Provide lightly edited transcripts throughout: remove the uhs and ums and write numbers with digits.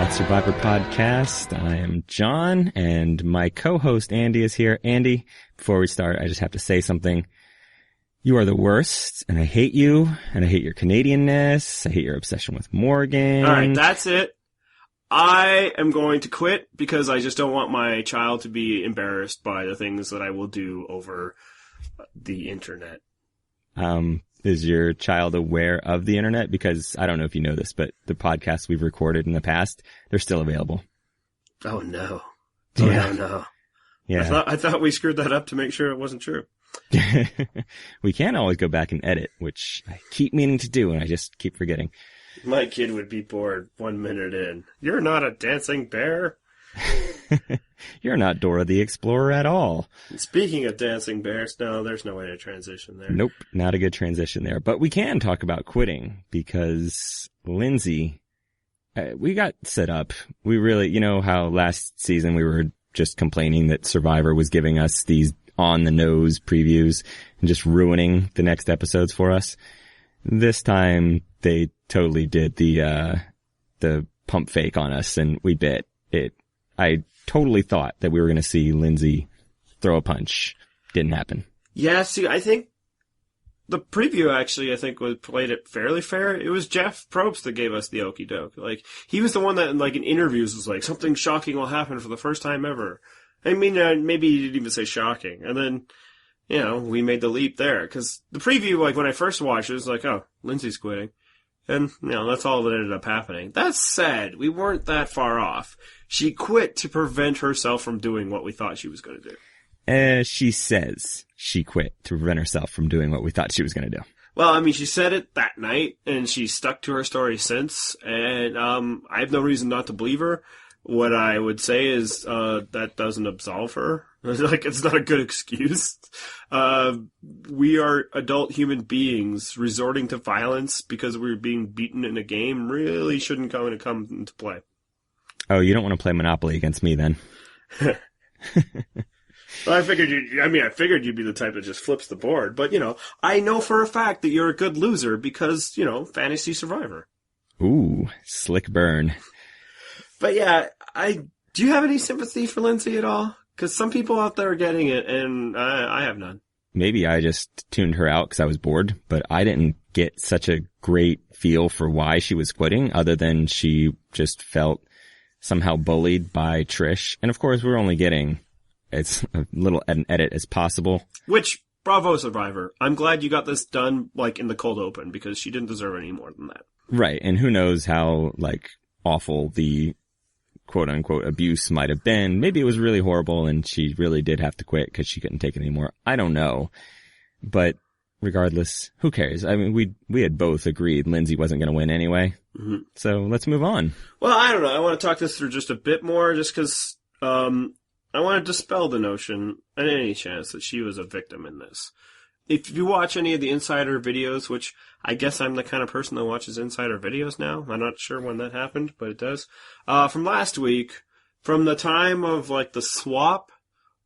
Wild Survivor podcast. I am John, and my co-host Andy is here. Andy, before we start, I just have to say something. You are the worst, and I hate you, and I hate your Canadianness. I hate your obsession with Morgan. All right, that's it. I am going to quit because I just don't want my child to be embarrassed by the things that I will do over the internet. Is your child aware of the internet? Because I don't know if you know this, but the podcasts we've recorded in the past, they're still available. Oh no. No. Yeah. I thought we screwed that up to make sure it wasn't true. We can always go back and edit, which I keep meaning to do, and I just keep forgetting. My kid would be bored 1 minute in. You're not a dancing bear. You're not Dora the Explorer at all. Speaking of dancing bears, no, there's no way to transition there. Nope, not a good transition there. But we can talk about quitting because Lindsay, we got set up. We really, you know how last season we were just complaining that Survivor was giving us these on-the-nose previews and just ruining the next episodes for us. This time they totally did the pump fake on us, and we bit it. I totally thought that we were going to see Lindsay throw a punch. Didn't happen. Yeah, see, I think the preview actually, played it fairly fair. It was Jeff Probst that gave us the okie doke. Like, he was the one that, like, in interviews was like, something shocking will happen for the first time ever. I mean, maybe he didn't even say shocking. And then, you know, we made the leap there. Cause the preview, like, when I first watched it was like, oh, Lindsay's quitting. And, you know, that's all that ended up happening. That said, we weren't that far off. She quit to prevent herself from doing what we thought she was going to do. She says she quit to prevent herself from doing what we thought she was going to do. Well, I mean, she said it that night, and she's stuck to her story since, and I have no reason not to believe her. What I would say is that doesn't absolve her. Like, it's not a good excuse. We are adult human beings. Resorting to violence because we're being beaten in a game really shouldn't come into play. Oh, you don't want to play Monopoly against me then? Well, I figured you'd be the type that just flips the board. But, you know, I know for a fact that you're a good loser because, you know, Fantasy Survivor. Ooh, slick burn. But yeah, do you have any sympathy for Lindsay at all? Because some people out there are getting it, and I have none. Maybe I just tuned her out because I was bored, but I didn't get such a great feel for why she was quitting, other than she just felt somehow bullied by Trish. And of course, we're only getting as little an edit as possible. Which, bravo, Survivor. I'm glad you got this done, like, in the cold open, because she didn't deserve any more than that. Right, and who knows how, like, awful the quote-unquote abuse might have been. Maybe it was really horrible and she really did have to quit because she couldn't take it anymore. I don't know. But regardless, who cares? I mean, we had both agreed Lindsay wasn't going to win anyway. Mm-hmm. So let's move on. Well, I don't know. I want to talk this through just a bit more just because I want to dispel the notion, and any chance, that she was a victim in this. If you watch any of the Insider videos, which I guess I'm the kind of person that watches Insider videos now. I'm not sure when that happened, but it does. From last week, from the time of, like, the swap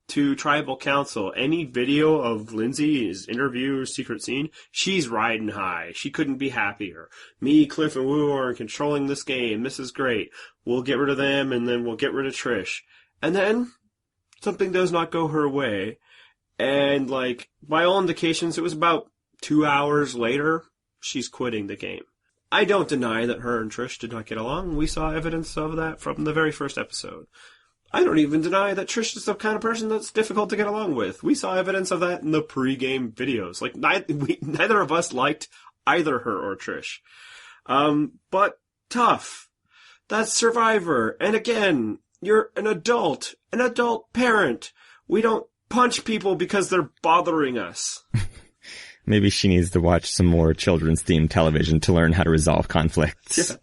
to Tribal Council, any video of Lindsay's interview or secret scene, she's riding high. She couldn't be happier. Me, Cliff, and Woo are controlling this game. This is great. We'll get rid of them, and then we'll get rid of Trish. And then something does not go her way. And, like, by all indications, it was about 2 hours later, she's quitting the game. I don't deny that her and Trish did not get along. We saw evidence of that from the very first episode. I don't even deny that Trish is the kind of person that's difficult to get along with. We saw evidence of that in the pre-game videos. Like, neither of us liked either her or Trish. But tough. That's Survivor. And again, you're an adult parent. We don't punch people because they're bothering us. Maybe she needs to watch some more children's themed television to learn how to resolve conflicts. Yeah.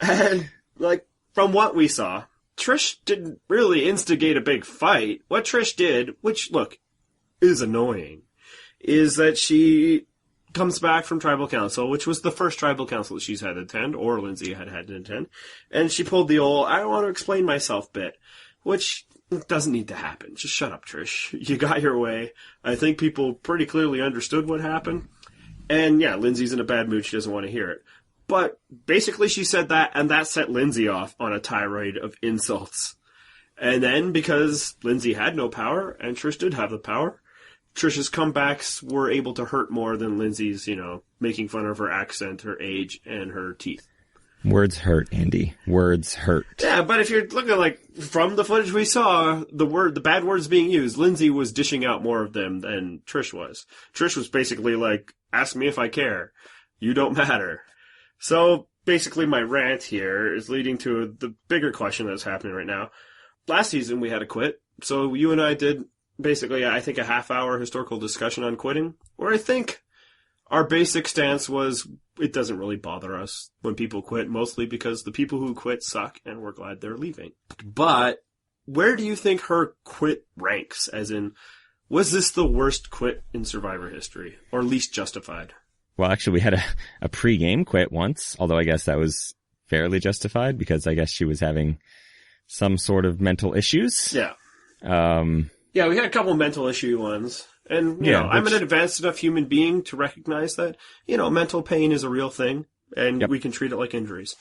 And, like, from what we saw, Trish didn't really instigate a big fight. What Trish did, which, look, is annoying, is that she comes back from Tribal Council, which was the first Tribal Council she's had to attend, or Lindsay had to attend, and she pulled the old, I don't want to explain myself bit, which doesn't need to happen. Just shut up, Trish. You got your way. I think people pretty clearly understood what happened. And yeah, Lindsay's in a bad mood. She doesn't want to hear it. But basically she said that, and that set Lindsay off on a tirade of insults. And then, because Lindsay had no power, and Trish did have the power, Trish's comebacks were able to hurt more than Lindsay's, making fun of her accent, her age, and her teeth. Words hurt, Andy. Words hurt. Yeah, but if you're looking from the footage we saw, the bad words being used, Lindsay was dishing out more of them than Trish was. Trish was basically ask me if I care. You don't matter. So, basically my rant here is leading to the bigger question that's happening right now. Last season we had a quit, so you and I did basically, I think, a half-hour historical discussion on quitting, where I think our basic stance was it doesn't really bother us when people quit, mostly because the people who quit suck and we're glad they're leaving. But where do you think her quit ranks? As in, was this the worst quit in Survivor history, or least justified? Well, actually, we had a pre-game quit once, although I guess that was fairly justified because I guess she was having some sort of mental issues. Yeah. Yeah, we had a couple mental issue ones. And, I'm an advanced enough human being to recognize that, mental pain is a real thing, and we can treat it like injuries.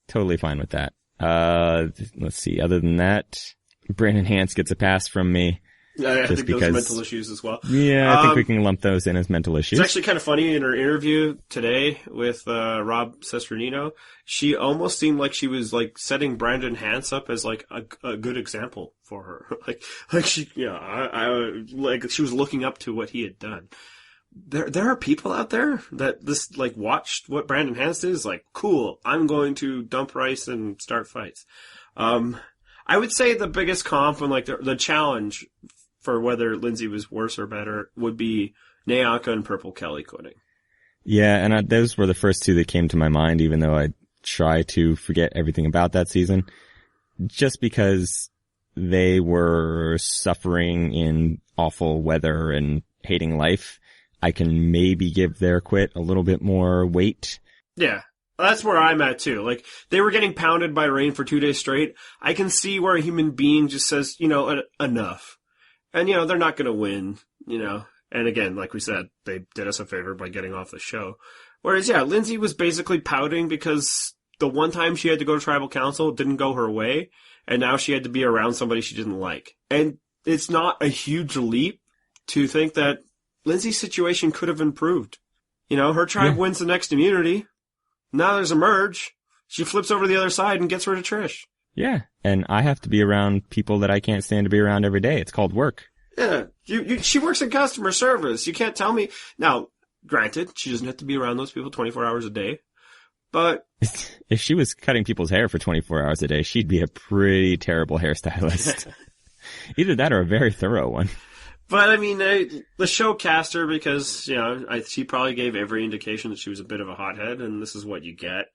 Totally fine with that. Let's see. Other than that, Brandon Hance gets a pass from me. I think those are mental issues as well. Yeah, I think we can lump those in as mental issues. It's actually kind of funny in her interview today with Rob Sesternino. She almost seemed like she was setting Brandon Hance up as a good example for her. She was looking up to what he had done. There are people out there that watched what Brandon Hance did is cool. I'm going to dump rice and start fights. I would say the biggest comp and the challenge for whether Lindsay was worse or better would be Nayanka and Purple Kelly quitting. Yeah, and those were the first two that came to my mind, even though I try to forget everything about that season. Just because they were suffering in awful weather and hating life, I can maybe give their quit a little bit more weight. Yeah. That's where I'm at too. They were getting pounded by rain for 2 days straight. I can see where a human being just says, enough. And, they're not going to win, And again, like we said, they did us a favor by getting off the show. Whereas, Lindsay was basically pouting because the one time she had to go to tribal council didn't go her way. And now she had to be around somebody she didn't like. And it's not a huge leap to think that Lindsay's situation could have improved. Her tribe wins the next immunity. Now there's a merge. She flips over to the other side and gets rid of Trish. Yeah, and I have to be around people that I can't stand to be around every day. It's called work. Yeah, she works in customer service. You can't tell me. Now, granted, she doesn't have to be around those people 24 hours a day, but... If she was cutting people's hair for 24 hours a day, she'd be a pretty terrible hairstylist. Either that or a very thorough one. But, I mean, the show cast her because, she probably gave every indication that she was a bit of a hothead, and this is what you get.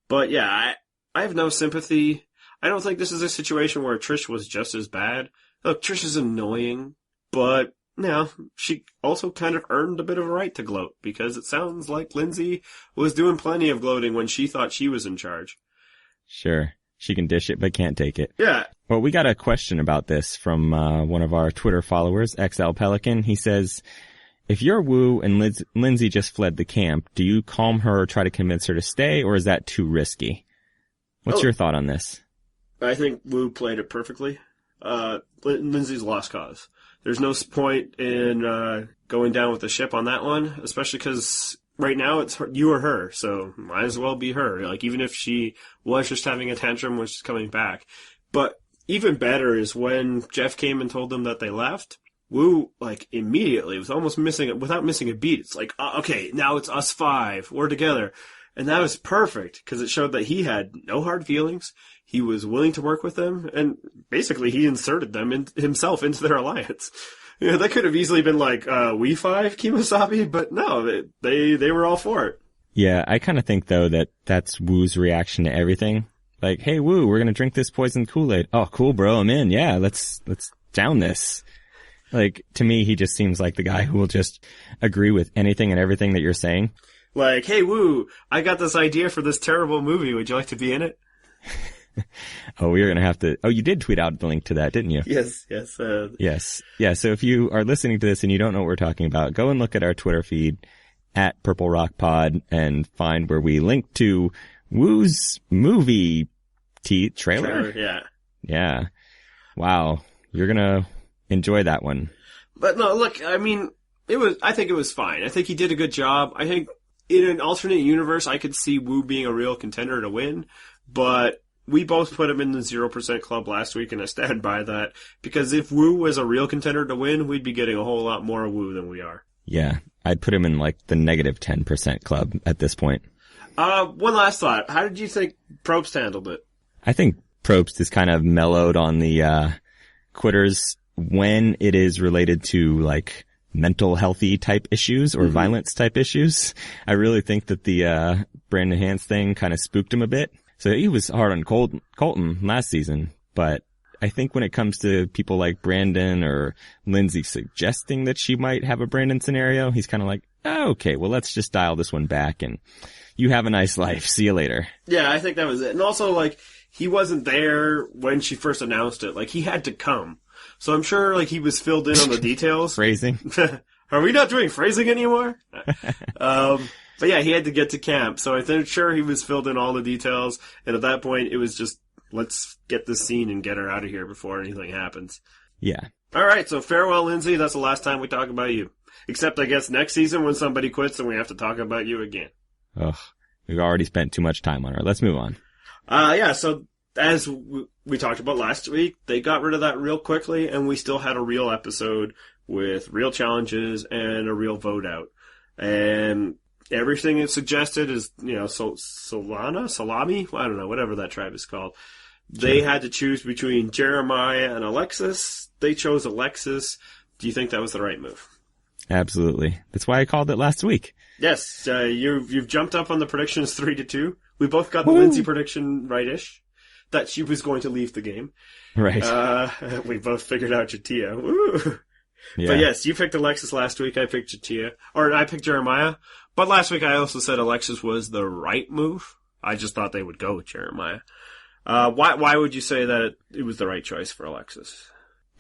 But, I have no sympathy. I don't think this is a situation where Trish was just as bad. Look, Trish is annoying, but, she also kind of earned a bit of a right to gloat, because it sounds like Lindsay was doing plenty of gloating when she thought she was in charge. Sure. She can dish it, but can't take it. Yeah. Well, we got a question about this from one of our Twitter followers, XL Pelican. He says, if you're Wu and Lindsay just fled the camp, do you calm her or try to convince her to stay, or is that too risky? What's your thought on this? I think Wu played it perfectly. Lindsay's lost cause. There's no point in going down with the ship on that one, especially because right now it's you or her, so might as well be her. Even if she was just having a tantrum when she's coming back. But even better is when Jeff came and told them that they left, Wu, immediately, without missing a beat, it's okay, now it's us five, we're together. And that was perfect, because it showed that he had no hard feelings, he was willing to work with them, and basically he inserted them himself into their alliance. That could have easily been we five, Kemosabe, but no, they were all for it. Yeah, I kind of think, though, that that's Wu's reaction to everything. Hey, Wu, we're gonna drink this poisoned Kool-Aid. Oh, cool, bro, I'm in. Yeah, let's down this. To me, he just seems like the guy who will just agree with anything and everything that you're saying. Hey, Wu, I got this idea for this terrible movie. Would you like to be in it? Oh, we're going to have to... Oh, you did tweet out the link to that, didn't you? Yes. Yes. Yeah, so if you are listening to this and you don't know what we're talking about, go and look at our Twitter feed at Purple Rock Pod and find where we link to Woo's movie trailer. Yeah. Yeah. Wow. You're gonna enjoy that one. But no, look, I mean, I think it was fine. I think he did a good job. I think in an alternate universe, I could see Wu being a real contender to win, but we both put him in the 0% club last week, and I stand by that, because if Wu was a real contender to win, we'd be getting a whole lot more Wu than we are. Yeah, I'd put him in like the negative 10% club at this point. One last thought. How did you think Probst handled it? I think Probst is kind of mellowed on the quitters when it is related to like mental healthy type issues or violence type issues. I really think that the Brandon Hans thing kind of spooked him a bit. So he was hard on Colton last season, but I think when it comes to people like Brandon or Lindsay suggesting that she might have a Brandon scenario, he's kind of like, oh, okay, well, let's just dial this one back and you have a nice life. See you later. Yeah, I think that was it. And also, like, he wasn't there when she first announced it. Like, he had to come. So I'm sure, like, he was filled in on the details. Phrasing. Are we not doing phrasing anymore? But yeah, he had to get to camp. So I'm sure he was filled in all the details. And at that point, it was just, let's get this scene and get her out of here before anything happens. Yeah. All right. So farewell, Lindsay. That's the last time we talk about you. Except, I guess, next season when somebody quits and we have to talk about you again. Ugh. We've already spent too much time on her. Let's move on. Yeah. So as we talked about last week, they got rid of that real quickly, and we still had a real episode with real challenges and a real vote out. And everything it suggested is, Salami? I don't know, whatever that tribe is called. They had to choose between Jeremiah and Alexis. They chose Alexis. Do you think that was the right move? Absolutely. That's why I called it last week. Yes, you've jumped up on the predictions 3-2. We both got the Lindsay prediction right-ish, that she was going to leave the game. Right. We both figured out Jatia. Woo! Yeah. But yes, you picked Alexis last week. I picked Jatia. Or I picked Jeremiah. But last week I also said Alexis was the right move. I just thought they would go with Jeremiah. Why would you say that it was the right choice for Alexis?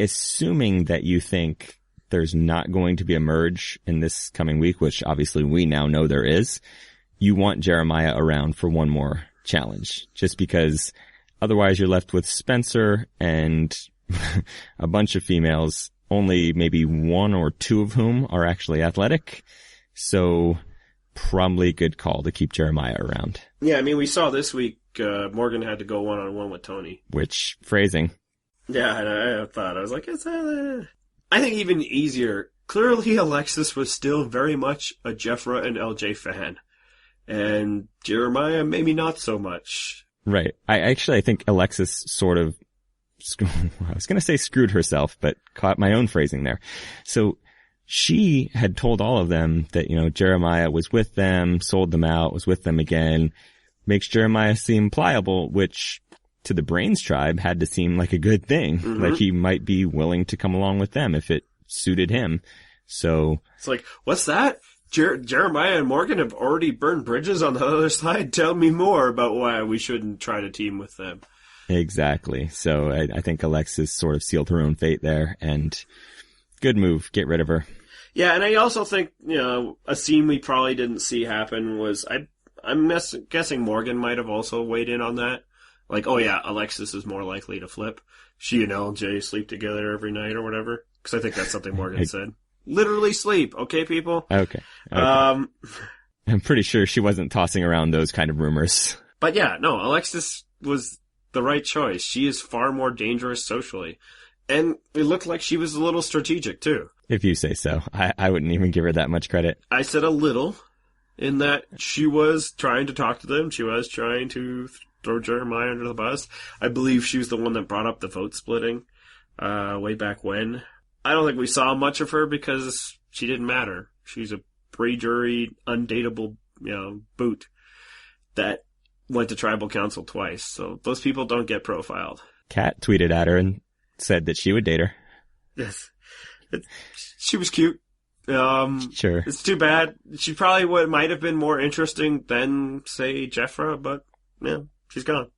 Assuming that you think there's not going to be a merge in this coming week, which obviously we now know there is, you want Jeremiah around for one more challenge. Just because otherwise you're left with Spencer and a bunch of females, only maybe one or two of whom are actually athletic. So probably a good call to keep Jeremiah around. Yeah, I mean, we saw this week Morgan had to go one-on-one with Tony. Which, phrasing. Yeah, and I was like, I think even easier. Clearly, Alexis was still very much a Jeffra and LJ fan. And Jeremiah, maybe not so much. Right. I think Alexis sort of, I was going to say screwed herself, but caught my own phrasing there. So she had told all of them that, Jeremiah was with them, sold them out, was with them again, makes Jeremiah seem pliable, which to the Brains tribe had to seem like a good thing. Mm-hmm. Like he might be willing to come along with them if it suited him. So it's like, what's that? Jeremiah and Morgan have already burned bridges on the other side. Tell me more about why we shouldn't try to team with them. Exactly. So I think Alexis sort of sealed her own fate there, and good move. Get rid of her. Yeah, and I also think, a scene we probably didn't see happen was, I'm guessing Morgan might have also weighed in on that. Like, oh yeah, Alexis is more likely to flip. She and LJ sleep together every night or whatever. Because I think that's something Morgan said. Literally sleep, okay, people? Okay. I'm pretty sure she wasn't tossing around those kind of rumors. But yeah, no, Alexis was the right choice. She is far more dangerous socially. And it looked like she was a little strategic, too. If you say so. I wouldn't even give her that much credit. I said a little, in that she was trying to talk to them. She was trying to throw Jeremiah under the bus. I believe she was the one that brought up the vote splitting way back when. I don't think we saw much of her because she didn't matter. She's a pre-jury, undateable, boot that went to tribal council twice. So those people don't get profiled. Kat tweeted at her and said that she would date her. Yes. She was cute. Sure. It's too bad. She probably might have been more interesting than, say, Jeffra, but yeah, she's gone.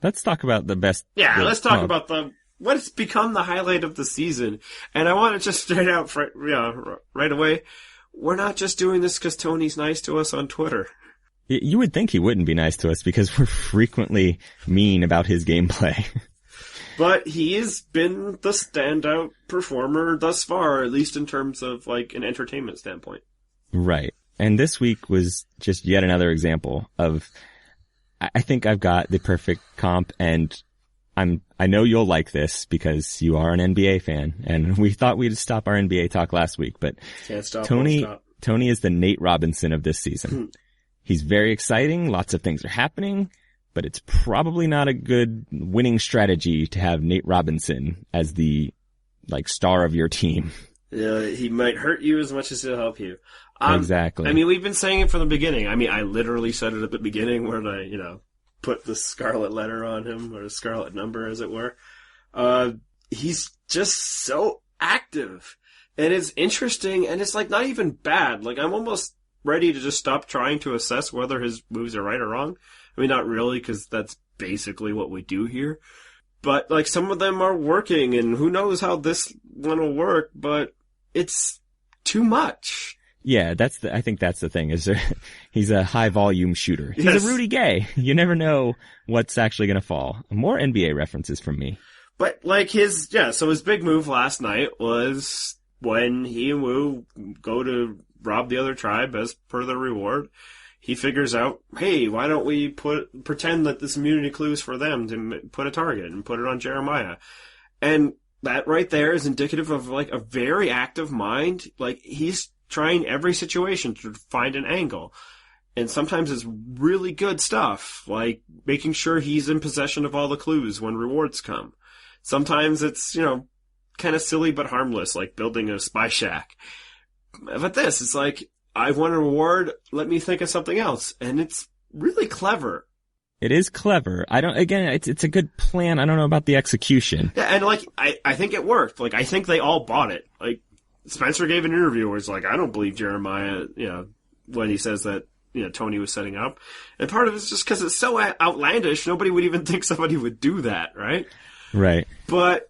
Let's talk about the best. Yeah, let's talk about what's become the highlight of the season. And I want to just straight out right away. we're not just doing this because Tony's nice to us on Twitter. You would think he wouldn't be nice to us because we're frequently mean about his gameplay. But he has been the standout performer thus far, at least in terms of like an entertainment standpoint. Right. And this week was just yet another example of, I think I've got the perfect comp, and I know you'll like this because you are an NBA fan, and we thought we'd stop our NBA talk last week, but Can't stop, Tony won't stop. Tony is the Nate Robinson of this season. He's very exciting. Lots of things are happening, but it's probably not a good winning strategy to have Nate Robinson as the like star of your team. He might hurt you as much as he'll help you. Exactly. I mean, we've been saying it from the beginning. I mean, I literally said it at the beginning where I, put the scarlet letter on him, or the scarlet number, as it were. He's just so active. And it's interesting, and it's like not even bad. Like, I'm almost ready to just stop trying to assess whether his moves are right or wrong. I mean, not really, because that's basically what we do here. But, like, some of them are working, and who knows how this one will work, but it's too much. Yeah, I think that's the thing, is he's a high volume shooter. He's Yes. a Rudy Gay. You never know what's actually gonna fall. More NBA references from me. But, like, so his big move last night was when he and Wu go to rob the other tribe as per the reward. He figures out, hey, why don't we pretend that this immunity clue is for them to put a target and put it on Jeremiah. And that right there is indicative of, like, a very active mind. Like, he's trying every situation to find an angle. And sometimes it's really good stuff, like making sure he's in possession of all the clues when rewards come. Sometimes it's, kind of silly but harmless, like building a spy shack. But this, it's like, I want a reward, let me think of something else. And it's really clever. It is clever. It's a good plan. I don't know about the execution. Yeah, and like, I think it worked. Like, I think they all bought it. Like, Spencer gave an interview where he's like, I don't believe Jeremiah, when he says that, Tony was setting up. And part of it's just because it's so outlandish, nobody would even think somebody would do that, right? Right. But,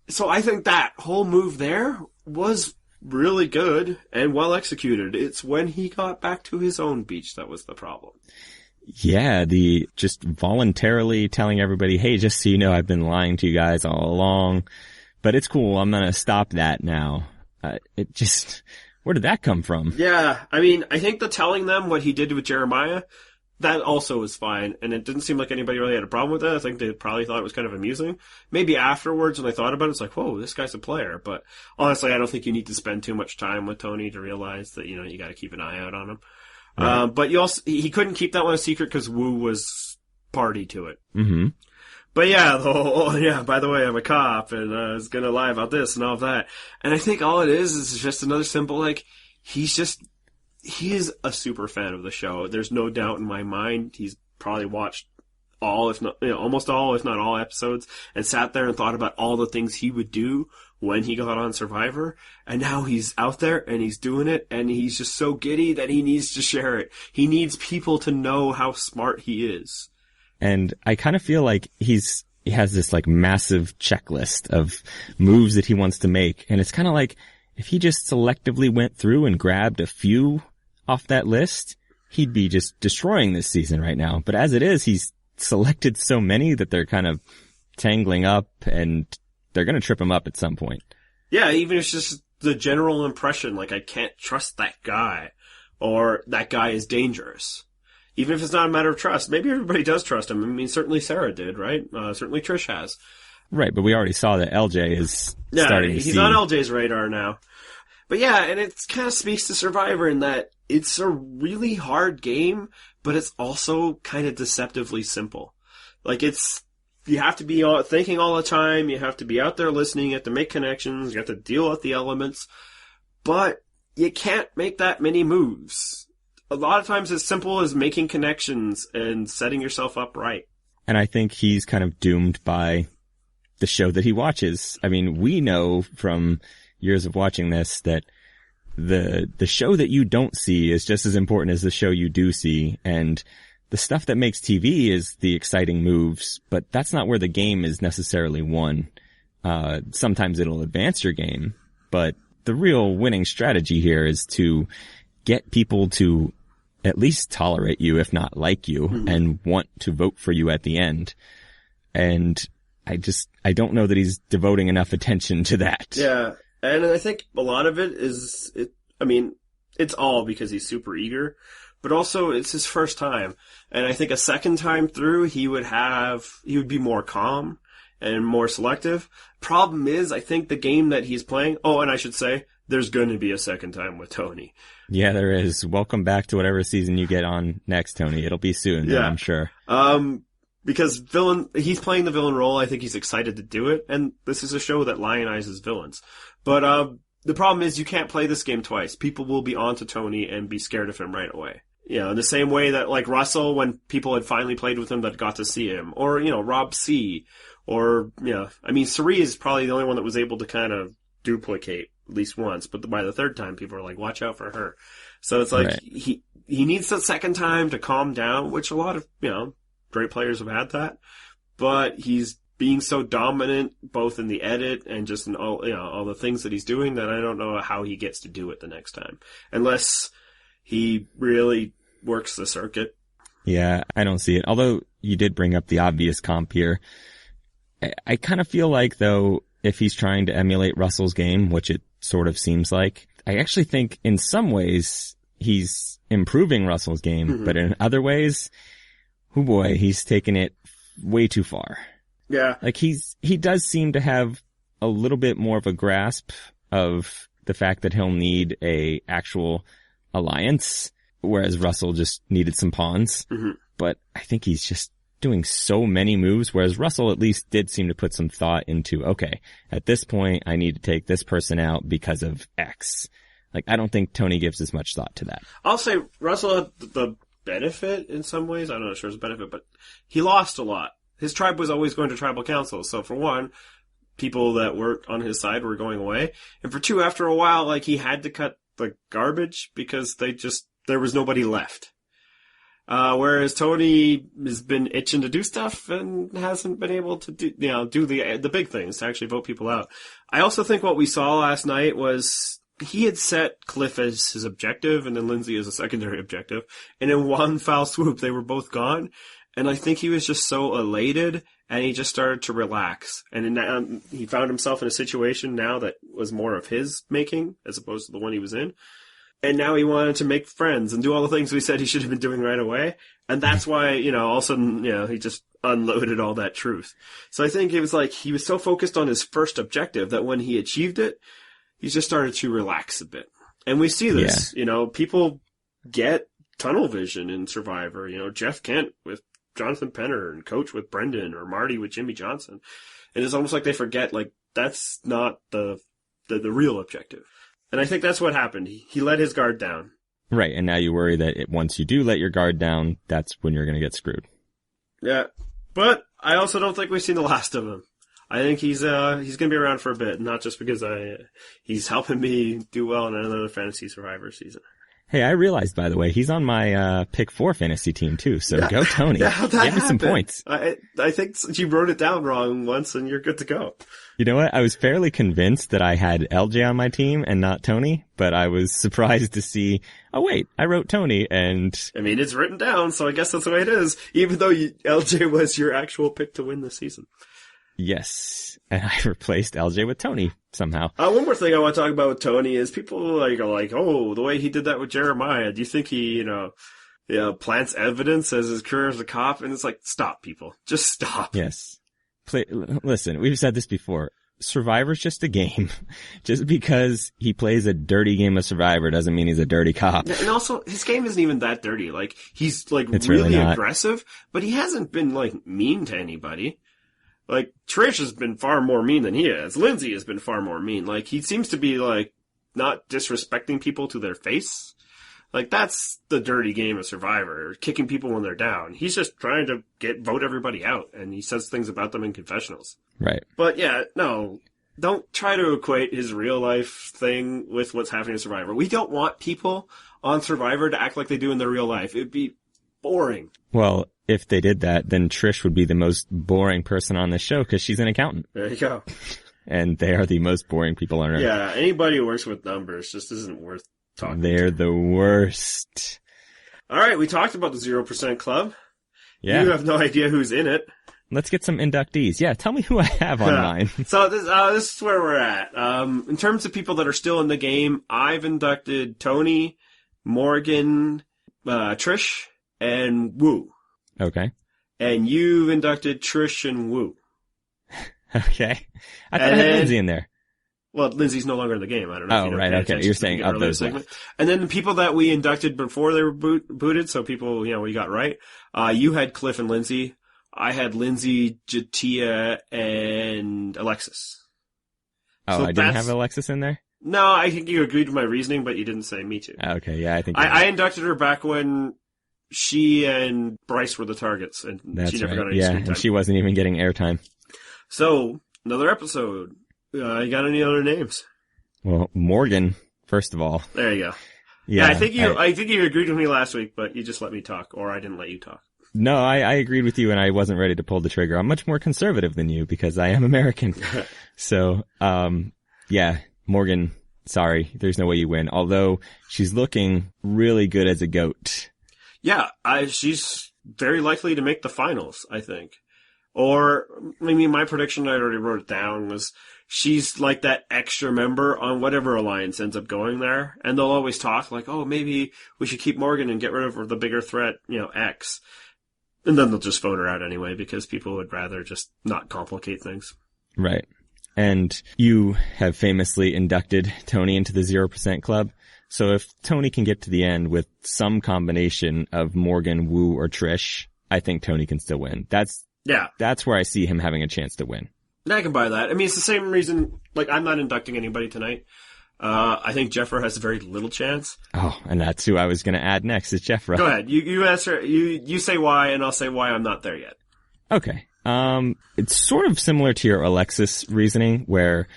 so I think that whole move there was really good and well executed. It's when he got back to his own beach that was the problem. Yeah, the just voluntarily telling everybody, hey, just so you know, I've been lying to you guys all along, but it's cool. I'm going to stop that now. Where did that come from? Yeah, I mean, I think the telling them what he did with Jeremiah, that also was fine, and it didn't seem like anybody really had a problem with it. I think they probably thought it was kind of amusing. Maybe afterwards when they thought about it, it's like, whoa, this guy's a player. But honestly, I don't think you need to spend too much time with Tony to realize that, you got to keep an eye out on him. Right. But he couldn't keep that one a secret because Wu was party to it. Mm-hmm. But yeah, by the way, I'm a cop and I was going to lie about this and all of that. And I think all it is just another simple, like, he is a super fan of the show. There's no doubt in my mind. He's probably watched all, if not, almost all, if not all episodes, and sat there and thought about all the things he would do when he got on Survivor. And now he's out there and he's doing it, and he's just so giddy that he needs to share it. He needs people to know how smart he is. And I kind of feel like he has this like massive checklist of moves that he wants to make. And it's kind of like if he just selectively went through and grabbed a few off that list, he'd be just destroying this season right now. But as it is, he's selected so many that they're kind of tangling up and they're going to trip him up at some point. Yeah, even if it's just the general impression, like, I can't trust that guy, or that guy is dangerous. Even if it's not a matter of trust. Maybe everybody does trust him. I mean, certainly Sarah did, right? Certainly Trish has. Right, but we already saw that LJ is starting to see. He's on LJ's radar now. But yeah, and it kind of speaks to Survivor in that it's a really hard game, but it's also kind of deceptively simple. Like, you have to be thinking all the time, you have to be out there listening, you have to make connections, you have to deal with the elements, but you can't make that many moves. A lot of times it's simple as making connections and setting yourself up right. And I think he's kind of doomed by the show that he watches. I mean, we know from years of watching this that the show that you don't see is just as important as the show you do see. And the stuff that makes TV is the exciting moves, but that's not where the game is necessarily won. Sometimes it'll advance your game, but the real winning strategy here is to get people to at least tolerate you, if not like you, and want to vote for you at the end. And I don't know that he's devoting enough attention to that. Yeah. And I think a lot of it is, it's all because he's super eager, but also it's his first time. And I think a second time through, he would be more calm and more selective. Problem is, I think the game that he's playing, and I should say, there's going to be a second time with Tony. Yeah, there is. Welcome back to whatever season you get on next, Tony. It'll be soon, yeah. I'm sure. Because he's playing the villain role. I think he's excited to do it. And this is a show that lionizes villains. But, the problem is you can't play this game twice. People will be onto Tony and be scared of him right away. In the same way that, like, Russell, when people had finally played with him that got to see him. Or, Rob C. Or, Suri is probably the only one that was able to kind of duplicate at least once. But by the third time, people are like, watch out for her. So it's like, he needs the second time to calm down, which a lot of, great players have had that. But he's being so dominant, both in the edit and just in all the things that he's doing, that I don't know how he gets to do it the next time. Unless he really works the circuit. Yeah, I don't see it. Although you did bring up the obvious comp here. I kind of feel like, though, if he's trying to emulate Russell's game, which it sort of seems like, I actually think in some ways he's improving Russell's game, but in other ways, oh boy, he's taken it way too far. Yeah. Like he does seem to have a little bit more of a grasp of the fact that he'll need a actual alliance, whereas Russell just needed some pawns. But I think he's just doing so many moves, whereas Russell at least did seem to put some thought into, okay, at this point I need to take this person out because of X. Like, I don't think Tony gives as much thought to that. I'll say Russell had the benefit in some ways. I'm not sure it's a benefit, but he lost a lot. His tribe was always going to tribal council. So for one, people that were on his side were going away. And for two, after a while, like, he had to cut the garbage because there was nobody left. Whereas Tony has been itching to do stuff and hasn't been able to do the big things, to actually vote people out. I also think what we saw last night was he had set Cliff as his objective and then Lindsay as a secondary objective. And in one foul swoop, they were both gone. And I think he was just so elated and he just started to relax. And he found himself in a situation now that was more of his making as opposed to the one he was in. And now he wanted to make friends and do all the things we said he should have been doing right away. And that's why, all of a sudden, he just unloaded all that truth. So I think it was like he was so focused on his first objective that when he achieved it, he just started to relax a bit. And we see this, people get tunnel vision in Survivor. Jeff Kent with Jonathan Penner and Coach with Brendan or Marty with Jimmy Johnson. And it's almost like they forget, like, that's not the real objective. And I think that's what happened. He let his guard down. Right, and now you worry that once you do let your guard down, that's when you're going to get screwed. Yeah, but I also don't think we've seen the last of him. I think he's going to be around for a bit, not just because he's helping me do well in another Fantasy Survivor season. Hey, I realized, by the way, he's on my pick 4 fantasy team too, so go Tony. Give me some points. I think you wrote it down wrong once and you're good to go. You know what? I was fairly convinced that I had LJ on my team and not Tony, but I was surprised to see, oh wait, I wrote Tony and... it's written down, so I guess that's the way it is, even though LJ was your actual pick to win this season. Yes, and I replaced LJ with Tony somehow. One more thing I want to talk about with Tony is people are like, oh, the way he did that with Jeremiah. Do you think he, plants evidence as his career as a cop? And it's like, stop, people. Just stop. Yes. Listen, we've said this before. Survivor's just a game. Just because he plays a dirty game of Survivor doesn't mean he's a dirty cop. And also, his game isn't even that dirty. Like, he's it's really aggressive, but he hasn't been mean to anybody. Like, Trish has been far more mean than he is. Lindsay has been far more mean. Like, he seems to be, not disrespecting people to their face. Like, that's the dirty game of Survivor, kicking people when they're down. He's just trying to vote everybody out, and he says things about them in confessionals. Right. But yeah, no, don't try to equate his real life thing with what's happening in Survivor. We don't want people on Survivor to act like they do in their real life. It'd be boring. Well, if they did that, then Trish would be the most boring person on the show because she's an accountant. There you go. and they are the most boring people on earth. Yeah, anybody who works with numbers just isn't worth talking They're to. the worst. All right, we talked about the 0% Club. Yeah. You have no idea who's in it. Let's get some inductees. Yeah, tell me who I have on mine. So this is where we're at. In terms of people that are still in the game, I've inducted Tony, Morgan, Trish, and Wu. Okay. And you've inducted Trish and Wu. Okay. I thought I had Lindsay in there. Well, Lindsay's no longer in the game. I don't know. Oh, right. Okay. You're saying of those segment. And then the people that we inducted before they were booted, so people, we got right. You had Cliff and Lindsay. I had Lindsay, Jatia, and Alexis. Oh, So I didn't have Alexis in there? No, I think you agreed with my reasoning, but you didn't say me too. Okay, yeah, I think I inducted her back when she and Bryce were the targets, and that's she never right. got any Yeah, screen time. and she wasn't even getting airtime. So, another episode. You got any other names? Well, Morgan, first of all. There you go. Yeah, I think you agreed with me last week, but you just let me talk, or I didn't let you talk. No, I agreed with you, and I wasn't ready to pull the trigger. I'm much more conservative than you because I am American. So, yeah, Morgan, sorry, there's no way you win. Although she's looking really good as a goat. Yeah, she's very likely to make the finals, I think. Or, I mean, my prediction, I already wrote it down, was she's like that extra member on whatever alliance ends up going there. And they'll always talk like, oh, maybe we should keep Morgan and get rid of the bigger threat, X. And then they'll just vote her out anyway because people would rather just not complicate things. Right. And you have famously inducted Tony into the 0% club. So if Tony can get to the end with some combination of Morgan, Wu, or Trish, I think Tony can still win. That's where I see him having a chance to win. I can buy that. I mean, it's the same reason, like, I'm not inducting anybody tonight. I think Jeffra has very little chance. Oh, and that's who I was going to add next is Jeffra. Go ahead. You answer, you say why, and I'll say why I'm not there yet. Okay. It's sort of similar to your Alexis reasoning where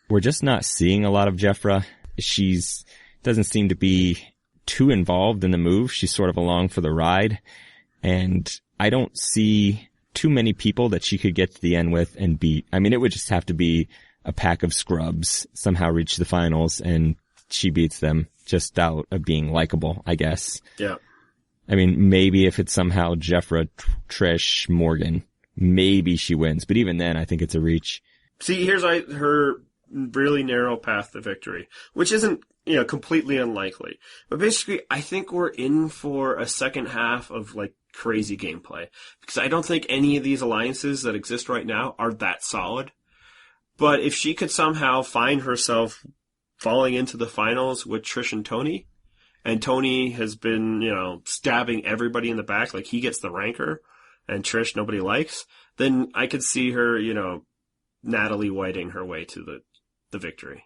we're just not seeing a lot of Jeffra. She's doesn't seem to be too involved in the move. She's sort of along for the ride. And I don't see too many people that she could get to the end with and beat. I mean, it would just have to be a pack of scrubs somehow reach the finals and she beats them just out of being likable, I guess. Yeah. I mean, maybe if it's somehow Jeffra, Trish, Morgan, maybe she wins. But even then, I think it's a reach. See, here's her really narrow path to victory, which isn't, completely unlikely. But basically, I think we're in for a second half of, like, crazy gameplay. Because I don't think any of these alliances that exist right now are that solid. But if she could somehow find herself falling into the finals with Trish and Tony has been, stabbing everybody in the back, like he gets the rancor, and Trish nobody likes, then I could see her, Natalie Whiting her way to the victory.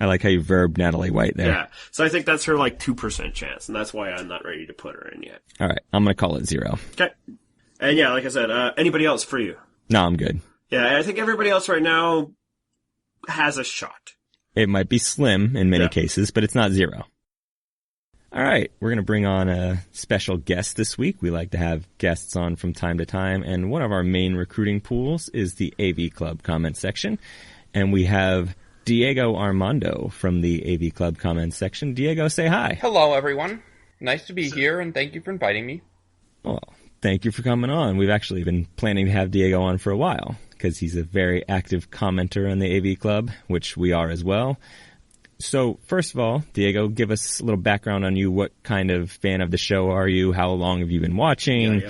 I like how you verb Natalie White there. Yeah. So I think that's her, 2% chance, and that's why I'm not ready to put her in yet. All right. I'm going to call it 0. Okay. And yeah, like I said, anybody else for you? No, I'm good. Yeah, I think everybody else right now has a shot. It might be slim in many cases, but it's not 0. All right. We're going to bring on a special guest this week. We like to have guests on from time to time, and one of our main recruiting pools is the AV Club comment section. And we have Diego Armando from the AV Club comment section. Diego, say hi. Hello, everyone. Nice to be here, and thank you for inviting me. Well, thank you for coming on. We've actually been planning to have Diego on for a while because he's a very active commenter on the AV Club, which we are as well. So, first of all, Diego, give us a little background on you. What kind of fan of the show are you? How long have you been watching?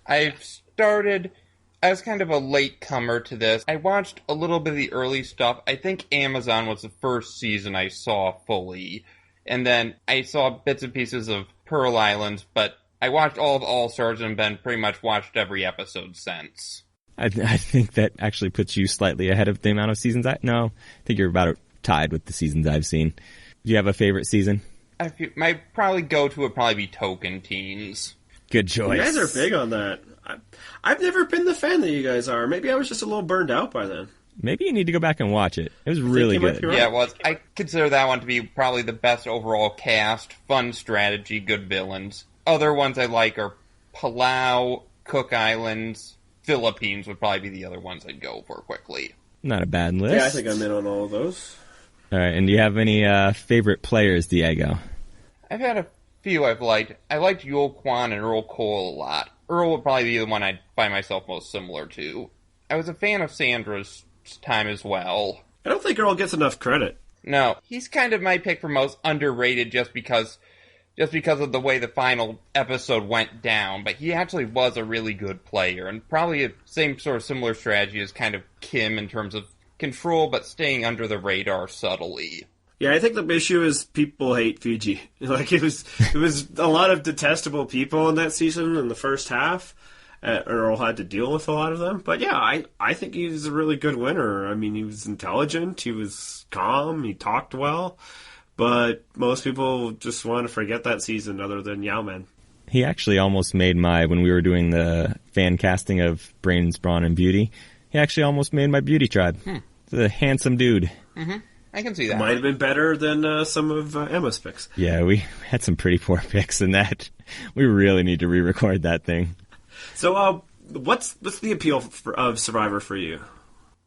I've started as kind of a latecomer to this. I watched a little bit of the early stuff. I think Amazon was the first season I saw fully. And then I saw bits and pieces of Pearl Island, but I watched all of All-Stars and been pretty much watched every episode since. I think that actually puts you slightly ahead of the amount of seasons I think you're about tied with the seasons I've seen. Do you have a favorite season? My probably go-to would probably be Token Teens. Good choice. You guys are big on that. I've never been the fan that you guys are. Maybe I was just a little burned out by then. Maybe you need to go back and watch it. It was really good. Right. Yeah, it was. I consider that one to be probably the best overall cast, fun strategy, good villains. Other ones I like are Palau, Cook Islands, Philippines would probably be the other ones I'd go for quickly. Not a bad list. Yeah, I think I'm in on all of those. All right, and do you have any favorite players, Diego? I've had a few I've liked. I liked Yul Kwan and Earl Cole a lot. Earl would probably be the one I'd find myself most similar to. I was a fan of Sandra's time as well. I don't think Earl gets enough credit. No, he's kind of my pick for most underrated just because of the way the final episode went down, but he actually was a really good player, and probably the same sort of similar strategy as kind of Kim in terms of control, but staying under the radar subtly. Yeah, I think the issue is people hate Fiji. Like, it was a lot of detestable people in that season in the first half. Earl had to deal with a lot of them. But yeah, I think he's a really good winner. I mean, he was intelligent, he was calm, he talked well. But most people just want to forget that season other than Yao-Man. He actually almost made when we were doing the fan casting of Brains, Brawn, and Beauty, he actually almost made my beauty tribe. He's a handsome dude. Mm-hmm. I can see that. Might have been better than some of Emma's picks. Yeah, we had some pretty poor picks in that. We really need to re-record that thing. So, what's the appeal of Survivor for you?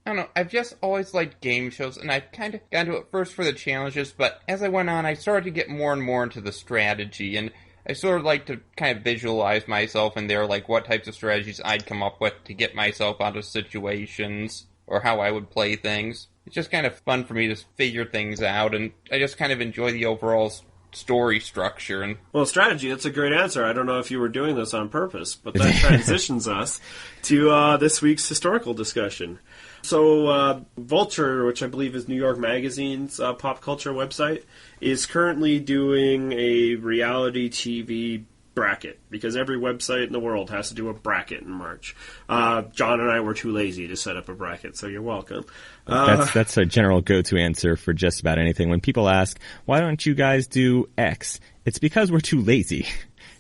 I don't know, I've just always liked game shows, and I've kind of got into it first for the challenges, but as I went on, I started to get more and more into the strategy, and I sort of like to kind of visualize myself in there, like what types of strategies I'd come up with to get myself out of situations, or how I would play things. It's just kind of fun for me to figure things out, and I just kind of enjoy the overall story structure. And well, strategy, that's a great answer. I don't know if you were doing this on purpose, but that transitions us to this week's historical discussion. So, Vulture, which I believe is New York Magazine's pop culture website, is currently doing a reality TV bracket, because every website in the world has to do a bracket in March. John and I were too lazy to set up a bracket, so you're welcome. That's a general go-to answer for just about anything. When people ask, why don't you guys do X? It's because we're too lazy.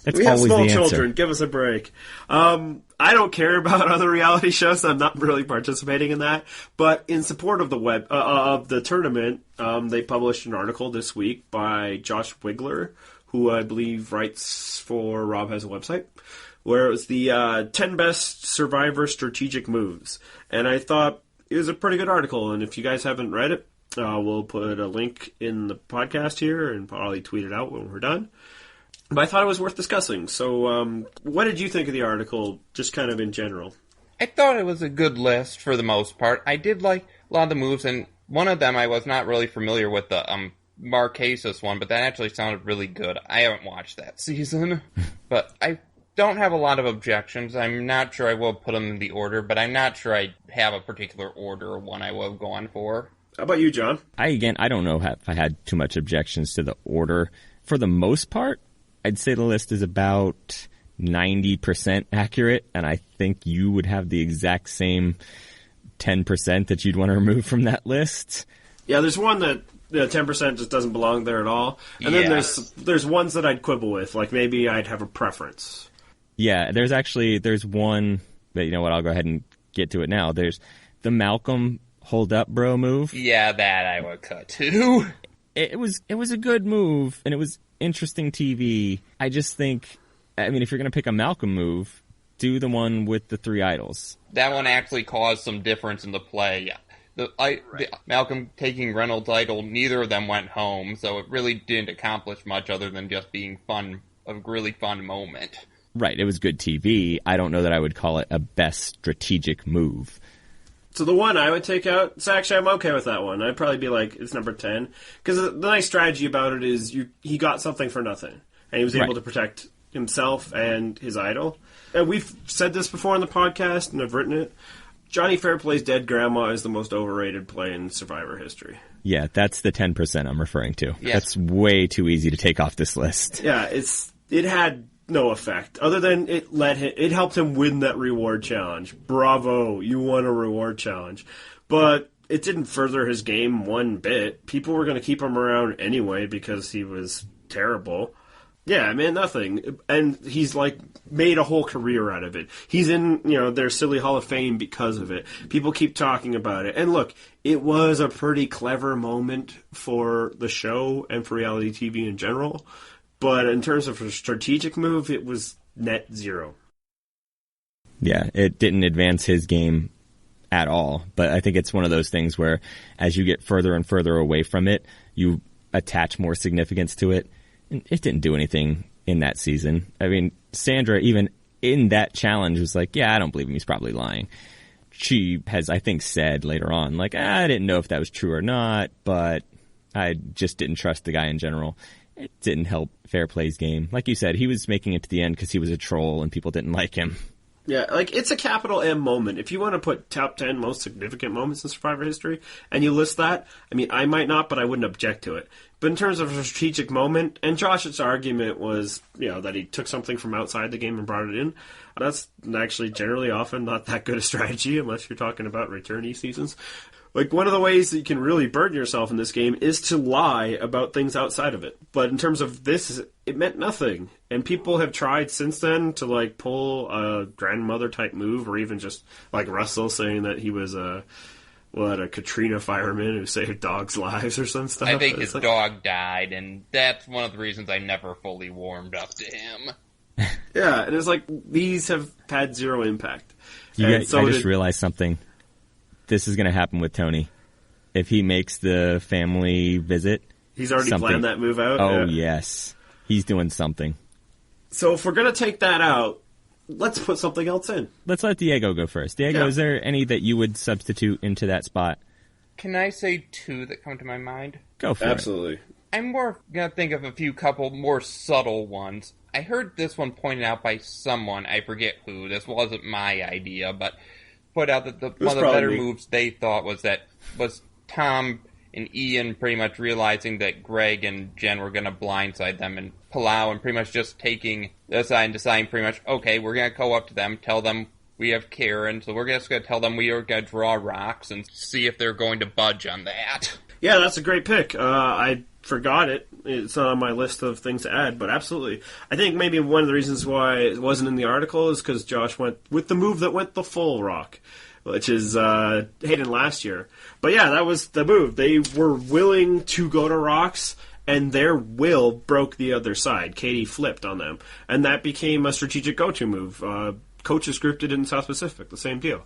That's we have always small the answer. children. Give us a break. I don't care about other reality shows. I'm not really participating in that. But in support of the tournament, they published an article this week by Josh Wigler, who I believe writes for Rob Has a Website, where it was the 10 best Survivor strategic moves. And I thought it was a pretty good article. And if you guys haven't read it, we'll put a link in the podcast here and probably tweet it out when we're done. But I thought it was worth discussing. So what did you think of the article, just kind of in general? I thought it was a good list for the most part. I did like a lot of the moves, and one of them I was not really familiar with, the Marquesas one, but that actually sounded really good. I haven't watched that season, but I don't have a lot of objections. I'm not sure I will put them in the order, but I'm not sure I have a particular order of one I will have gone for. How about you, John? I don't know if I had too much objections to the order. For the most part, I'd say the list is about 90% accurate, and I think you would have the exact same 10% that you'd want to remove from that list. Yeah, there's one that 10% just doesn't belong there at all. And then there's ones that I'd quibble with, like maybe I'd have a preference. Yeah, there's one, but you know what, I'll go ahead and get to it now. There's the Malcolm hold up bro move. Yeah, that I would cut too. It was a good move, and it was interesting TV. I just think, if you're going to pick a Malcolm move, do the one with the 3 idols. That one actually caused some difference in the play. The Malcolm taking Reynolds' idol, neither of them went home, so it really didn't accomplish much other than just being fun, a really fun moment. Right, it was good TV. I don't know that I would call it a best strategic move. So the one I would take out, so actually I'm okay with that one. I'd probably be like, it's number 10. Because the nice strategy about it is he got something for nothing. And he was able to protect himself and his idol. And we've said this before in the podcast, and I've written it. Johnny Fairplay's Dead Grandma is the most overrated play in Survivor history. Yeah, that's the 10% I'm referring to. Yes. That's way too easy to take off this list. Yeah, it had no effect, other than it helped him win that reward challenge. Bravo, you won a reward challenge. But it didn't further his game one bit. People were going to keep him around anyway because he was terrible. Yeah, man, nothing. And he's made a whole career out of it. He's in, their silly Hall of Fame because of it. People keep talking about it. And look, it was a pretty clever moment for the show and for reality TV in general. But in terms of a strategic move, it was net zero. Yeah, it didn't advance his game at all. But I think it's one of those things where as you get further and further away from it, you attach more significance to it. And it didn't do anything in that season. I mean, Sandra, even in that challenge, was like, yeah, I don't believe him. He's probably lying. She has, I think, said later on, like, I didn't know if that was true or not, but I just didn't trust the guy in general. It didn't help Fairplay's game. Like you said, he was making it to the end because he was a troll and people didn't like him. Yeah, like, it's a capital M moment. If you want to put top 10 most significant moments in Survivor history, and you list that, I mean, I might not, but I wouldn't object to it. But in terms of a strategic moment, and Josh's argument was, that he took something from outside the game and brought it in, that's actually generally often not that good a strategy, unless you're talking about returnee seasons. Like, one of the ways that you can really burn yourself in this game is to lie about things outside of it. But in terms of this, it meant nothing. And people have tried since then to, like, pull a grandmother-type move, or even just, like, Russell saying that he was a Katrina fireman who saved dogs' lives or some stuff. I think his dog died, and that's one of the reasons I never fully warmed up to him. Yeah, and it's like, these have had zero impact. I just realized something. This is going to happen with Tony. If he makes the family visit. He's already planned that move out? Oh, yes. He's doing something. So if we're going to take that out, let's put something else in. Let's let Diego go first. Diego, Is there any that you would substitute into that spot? Can I say two that come to my mind? Go for it. Absolutely. I'm more going to think of a couple more subtle ones. I heard this one pointed out by someone, I forget who, this wasn't my idea, but put out that one of the better moves they thought was Tom and Ian pretty much realizing that Greg and Jen were going to blindside them and Palau, and pretty much just taking the side and deciding pretty much, okay, we're going to go up to them, tell them we have Karen, so we're just going to tell them we are going to draw rocks and see if they're going to budge on that. Yeah, that's a great pick. I forgot it. It's not on my list of things to add, but absolutely. I think maybe one of the reasons why it wasn't in the article is because Josh went with the move that went the full rock, which is Hayden last year. But yeah, that was the move. They were willing to go to rocks, and their will broke the other side. Katie flipped on them, and that became a strategic go-to move. Coaches scripted in South Pacific, the same deal.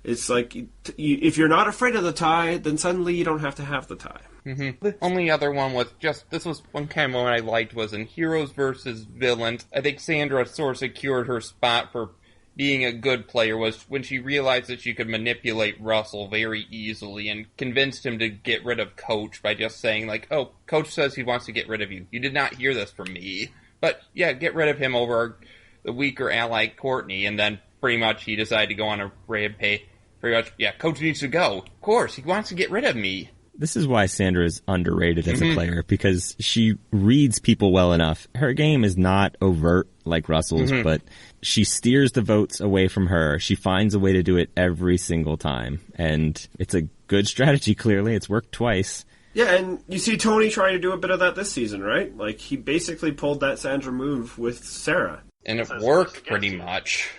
It's like, if you're not afraid of the tie, then suddenly you don't have to have the tie. Mm-hmm. The only other one was this was one kind of moment I liked, was in Heroes versus Villains. I think Sandra sort of secured her spot for being a good player was when she realized that she could manipulate Russell very easily and convinced him to get rid of Coach by just saying, like, oh, Coach says he wants to get rid of you. You did not hear this from me. But, yeah, get rid of him over the weaker ally Courtney, and then pretty much he decided to go on a rampage. Pretty much, yeah, Coach needs to go. Of course, he wants to get rid of me. This is why Sandra is underrated as a player, because she reads people well enough. Her game is not overt like Russell's, but she steers the votes away from her. She finds a way to do it every single time. And it's a good strategy, clearly. It's worked twice. Yeah, and you see Tony trying to do a bit of that this season, right? Like, he basically pulled that Sandra move with Sarah. And it worked pretty much.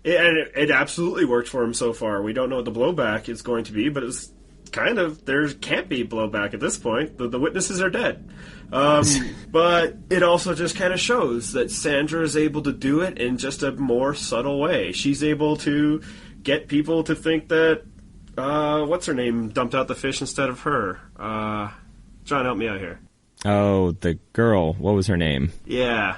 It absolutely worked for him so far. We don't know what the blowback is going to be, but it's kind of, there can't be blowback at this point. The witnesses are dead. But it also just kind of shows that Sandra is able to do it in just a more subtle way. She's able to get people to think that, what's her name, dumped out the fish instead of her. John, help me out here. Oh, the girl. What was her name? Yeah,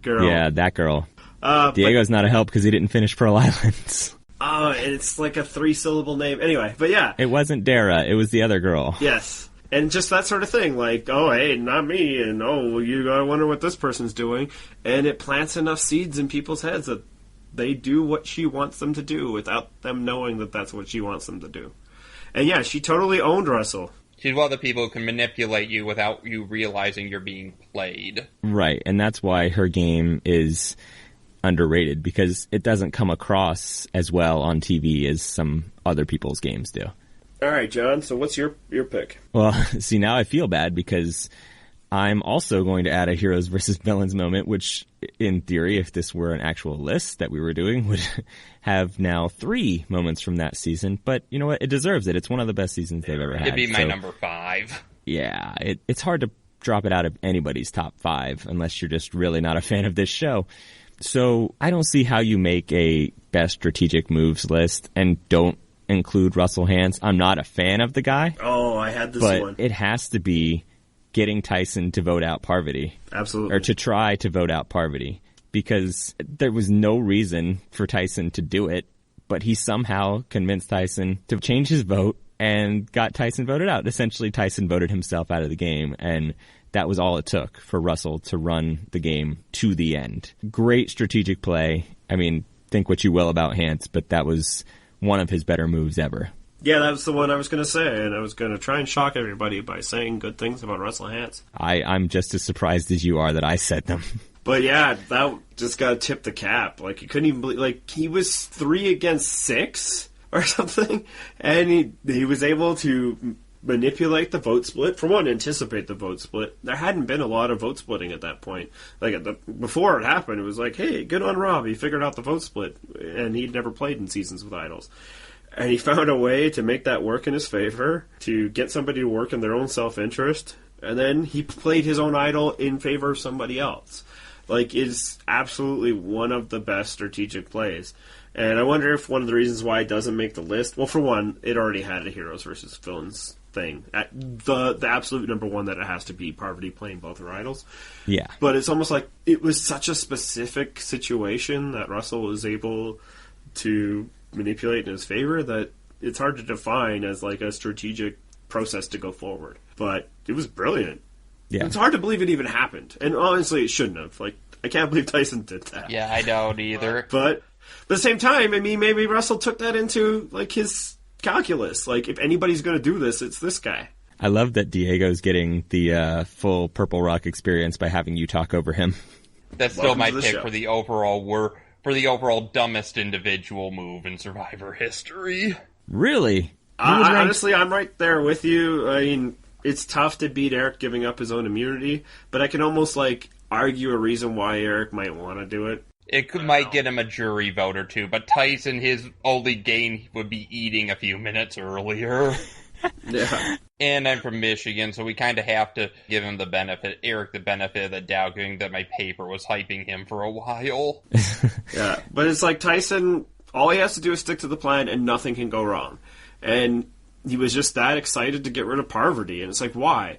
girl. Yeah, that girl. Diego's not a help because he didn't finish Pearl Islands. And it's like a 3-syllable name. Anyway, but yeah. It wasn't Dara. It was the other girl. Yes. And just that sort of thing. Like, oh, hey, not me. And, oh, you gotta wonder what this person's doing. And it plants enough seeds in people's heads that they do what she wants them to do without them knowing that that's what she wants them to do. And yeah, she totally owned Russell. She's one of the people who can manipulate you without you realizing you're being played. Right. And that's why her game is underrated, because it doesn't come across as well on TV as some other people's games do. All right, John, so what's your pick? Well, see, now I feel bad because I'm also going to add a Heroes versus Villains moment, which, in theory, if this were an actual list that we were doing, would have now 3 moments from that season. But you know what? It deserves it. It's one of the best seasons they've ever had. It'd be my number 5. Yeah, it's hard to drop it out of anybody's top 5 unless you're just really not a fan of this show. So I don't see how you make a best strategic moves list and don't include Russell Hantz. I'm not a fan of the guy. Oh, I had this but one. It has to be getting Tyson to vote out Parvati. Absolutely. Or to try to vote out Parvati. Because there was no reason for Tyson to do it, but he somehow convinced Tyson to change his vote and got Tyson voted out. Essentially, Tyson voted himself out of the game, and that was all it took for Russell to run the game to the end. Great strategic play. I mean, think what you will about Hantz, but that was one of his better moves ever. Yeah, that was the one I was going to say, and I was going to try and shock everybody by saying good things about Russell Hantz. I'm just as surprised as you are that I said them. But yeah, that just got to tip the cap. Like, you couldn't even believe, like, he was 3 against 6 or something, and he was able to manipulate the vote split. For one, anticipate the vote split. There hadn't been a lot of vote splitting at that point. Like, before it happened, it was like, hey, good on Rob, he figured out the vote split, and he'd never played in Seasons with Idols. And he found a way to make that work in his favor, to get somebody to work in their own self-interest, and then he played his own idol in favor of somebody else. Like, it's absolutely one of the best strategic plays. And I wonder if one of the reasons why it doesn't make the list, well, for one, it already had a heroes versus villains thing. The absolute number one that it has to be Parvati playing both her idols. Yeah. But it's almost like it was such a specific situation that Russell was able to manipulate in his favor that it's hard to define as like a strategic process to go forward. But it was brilliant. Yeah. It's hard to believe it even happened. And honestly, it shouldn't have. Like, I can't believe Tyson did that. Yeah, I don't either. But at the same time, I mean, maybe Russell took that into, like, his calculus. Like, if anybody's going to do this, it's this guy. I love that Diego's getting the full Purple Rock experience by having you talk over him. That's still my pick for the overall dumbest individual move in Survivor history. Really? Honestly, I'm right there with you. I mean, it's tough to beat Eric giving up his own immunity, but I can almost, like, argue a reason why Eric might want to do it. Might get him a jury vote or two, but Tyson, his only gain would be eating a few minutes earlier. Yeah. And I'm from Michigan, so we kind of have to give him Eric the benefit of the doubt, given that my paper was hyping him for a while. Yeah, but it's like Tyson, all he has to do is stick to the plan and nothing can go wrong. And he was just that excited to get rid of Parvati, and it's like, why?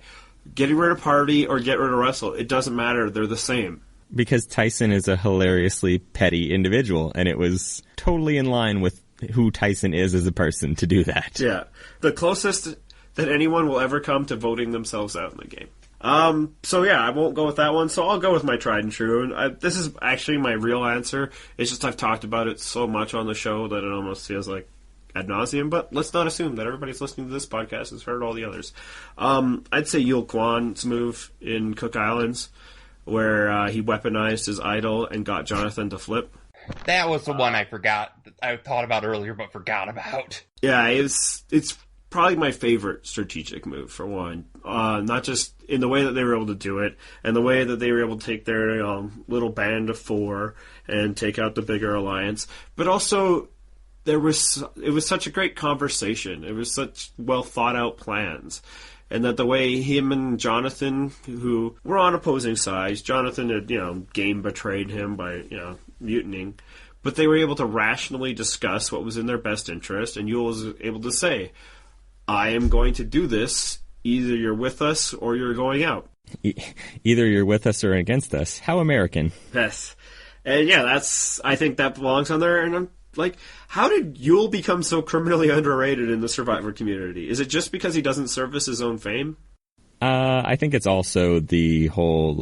Getting rid of Parvati or get rid of Russell, it doesn't matter, they're the same. Because Tyson is a hilariously petty individual, and it was totally in line with who Tyson is as a person to do that. Yeah. The closest that anyone will ever come to voting themselves out in the game. So yeah, I won't go with that one, so I'll go with my tried and true. And this is actually my real answer. It's just I've talked about it so much on the show that it almost feels like ad nauseum, but let's not assume that everybody's listening to this podcast has heard all the others. I'd say Yul Kwan's move in Cook Islands, where he weaponized his idol and got Jonathan to flip. That was the one I forgot. I thought about earlier, but forgot about. Yeah, it's probably my favorite strategic move, for one. Not just in the way that they were able to do it, and the way that they were able to take their little band of 4 and take out the bigger alliance, but also it was such a great conversation. It was such well thought out plans. And that the way him and Jonathan, who were on opposing sides, Jonathan had, game betrayed him by, mutinying, but they were able to rationally discuss what was in their best interest, and Yul was able to say, I am going to do this, either you're with us or you're going out. Either you're with us or against us. How American. Yes. And yeah, I think that belongs on there, and I'm like, how did Yul become so criminally underrated in the Survivor community? Is it just because he doesn't service his own fame? I think it's also the whole,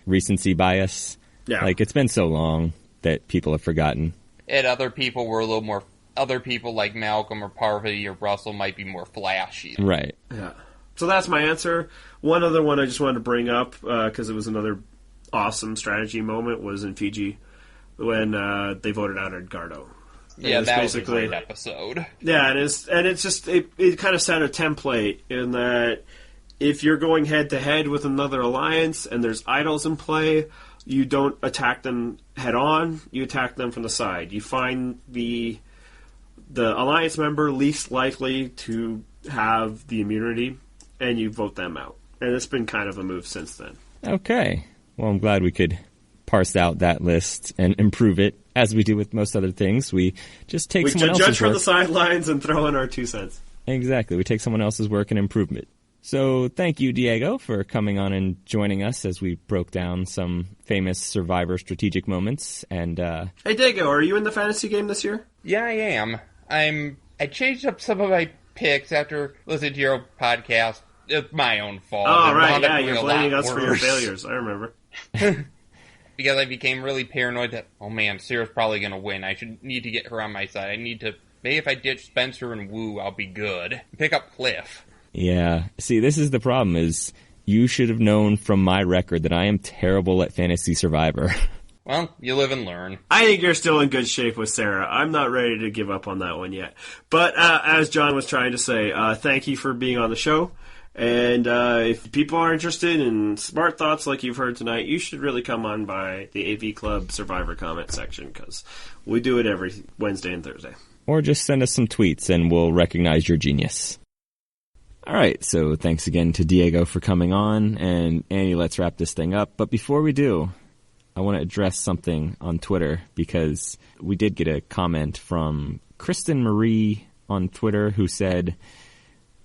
recency bias. Yeah. It's been so long that people have forgotten. And other people were a little more... Other people like Malcolm or Parvati or Russell might be more flashy. Right. Yeah. So that's my answer. One other one I just wanted to bring up, because it was another awesome strategy moment, was in Fiji when they voted out Edgardo. Yeah, that was a great episode. Yeah, and it's just it kind of set a template in that if you're going head to head with another alliance and there's idols in play, you don't attack them head on. You attack them from the side. You find the alliance member least likely to have the immunity, and you vote them out. And it's been kind of a move since then. Okay. Well, I'm glad we could parse out that list and improve it as we do with most other things, we just take someone else's work. We judge from the sidelines and throw in our 2 cents. Exactly. We take someone else's work and improve it. So thank you, Diego, for coming on and joining us as we broke down some famous Survivor strategic moments. And hey, Diego, are you in the fantasy game this year? Yeah, I am. I changed up some of my picks after listening to your podcast. It's my own fault. Oh, right, yeah, you're blaming us for your failures. I remember. Because I became really paranoid that, oh man, Sarah's probably going to win. I need to get her on my side. I need to, maybe if I ditch Spencer and Woo, I'll be good. Pick up Cliff. Yeah. See, this is the problem is you should have known from my record that I am terrible at Fantasy Survivor. Well, you live and learn. I think you're still in good shape with Sarah. I'm not ready to give up on that one yet. But as John was trying to say, thank you for being on the show. And if people are interested in smart thoughts like you've heard tonight, you should really come on by the AV Club Survivor comment section because we do it every Wednesday and Thursday. Or just send us some tweets and we'll recognize your genius. All right, so thanks again to Diego for coming on. And Annie, let's wrap this thing up. But before we do, I want to address something on Twitter because we did get a comment from Kristen Marie on Twitter who said,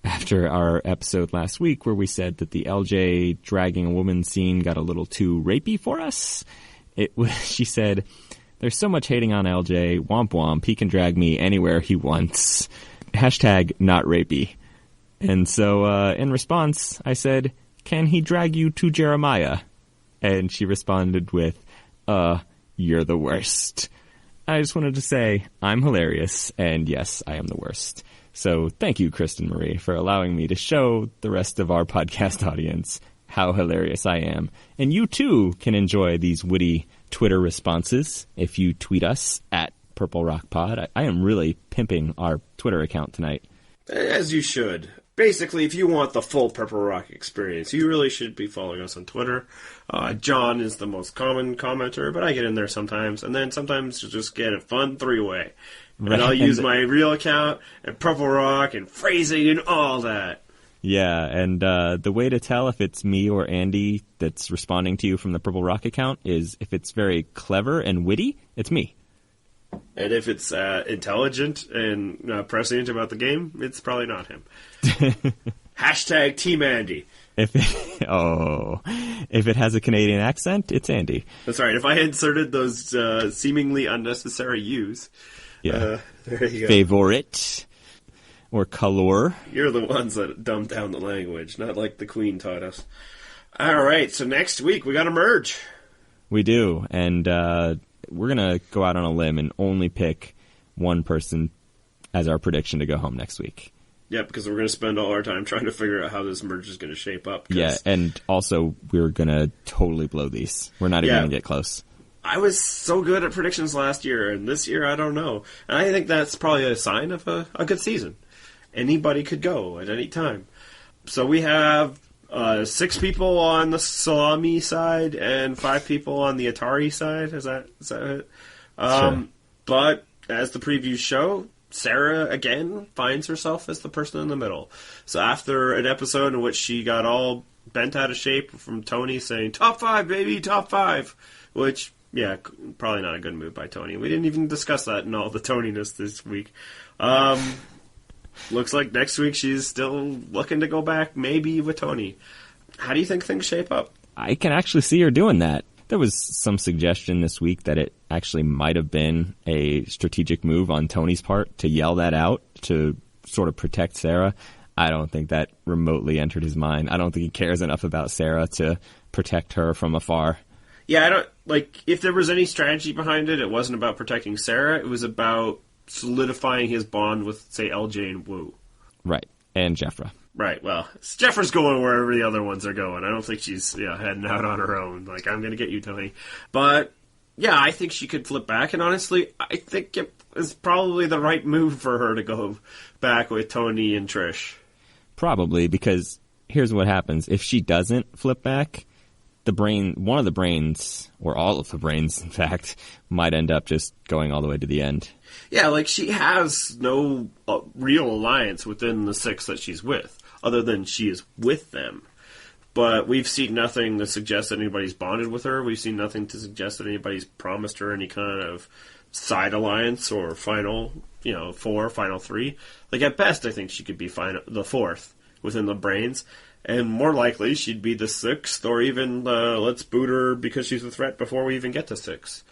after our episode last week where we said that the LJ dragging a woman scene got a little too rapey for us, she said, there's so much hating on LJ, womp womp, he can drag me anywhere he wants. Hashtag not rapey. And so in response, I said, can he drag you to Jeremiah? And she responded with, you're the worst. I just wanted to say, I'm hilarious, and yes, I am the worst. So thank you, Kristen Marie, for allowing me to show the rest of our podcast audience how hilarious I am. And you, too, can enjoy these witty Twitter responses if you tweet us at Purple Rock Pod. I am really pimping our Twitter account tonight. As you should. Basically, if you want the full Purple Rock experience, you really should be following us on Twitter. John is the most common commenter, but I get in there sometimes. And then sometimes you'll just get a fun three-way. Right. And I'll use my real account and Purple Rock and phrasing and all that. Yeah, and the way to tell if it's me or Andy that's responding to you from the Purple Rock account is if it's very clever and witty, it's me. And if it's intelligent and prescient about the game, it's probably not him. Hashtag Team Andy. If it has a Canadian accent, it's Andy. That's right. If I inserted those seemingly unnecessary U's, there you go. Favorite or color. You're the ones that dumbed down the language, not like the Queen taught us. All right, so next week we got to merge. We do, and we're going to go out on a limb and only pick one person as our prediction to go home next week. Yeah, because we're going to spend all our time trying to figure out how this merge is going to shape up. Yeah, and also we're going to totally blow these. We're not even going to get close. I was so good at predictions last year, and this year I don't know. And I think that's probably a sign of a good season. Anybody could go at any time. So we have 6 people on the Salami side and 5 people on the Atari side. Is that it? Sure. But as the previews show, Sarah again finds herself as the person in the middle. So after an episode in which she got all bent out of shape from Tony saying, top 5, baby, top 5, which, yeah, probably not a good move by Tony. We didn't even discuss that in all the Toniness this week. Looks like next week she's still looking to go back, maybe with Tony. How do you think things shape up? I can actually see her doing that. There was some suggestion this week that it actually might have been a strategic move on Tony's part to yell that out to sort of protect Sarah. I don't think that remotely entered his mind. I don't think he cares enough about Sarah to protect her from afar. Yeah, if there was any strategy behind it, it wasn't about protecting Sarah. It was about solidifying his bond with, say, LJ and Woo. Right. And Jeffra. Right, well, Jeffra's going wherever the other ones are going. I don't think she's heading out on her own. Like, I'm going to get you, Tony. But, yeah, I think she could flip back. And honestly, I think it is probably the right move for her to go back with Tony and Trish. Probably, because here's what happens. If she doesn't flip back, one of the brains, or all of the brains, in fact, might end up just going all the way to the end. Yeah, like, she has no real alliance within the 6 that she's with, other than she is with them. But we've seen nothing to suggest that anybody's bonded with her. We've seen nothing to suggest that anybody's promised her any kind of side alliance or final, final three. Like, at best, I think she could be the fourth within the Brains. And more likely, she'd be the sixth, or even let's boot her because she's a threat before we even get to six.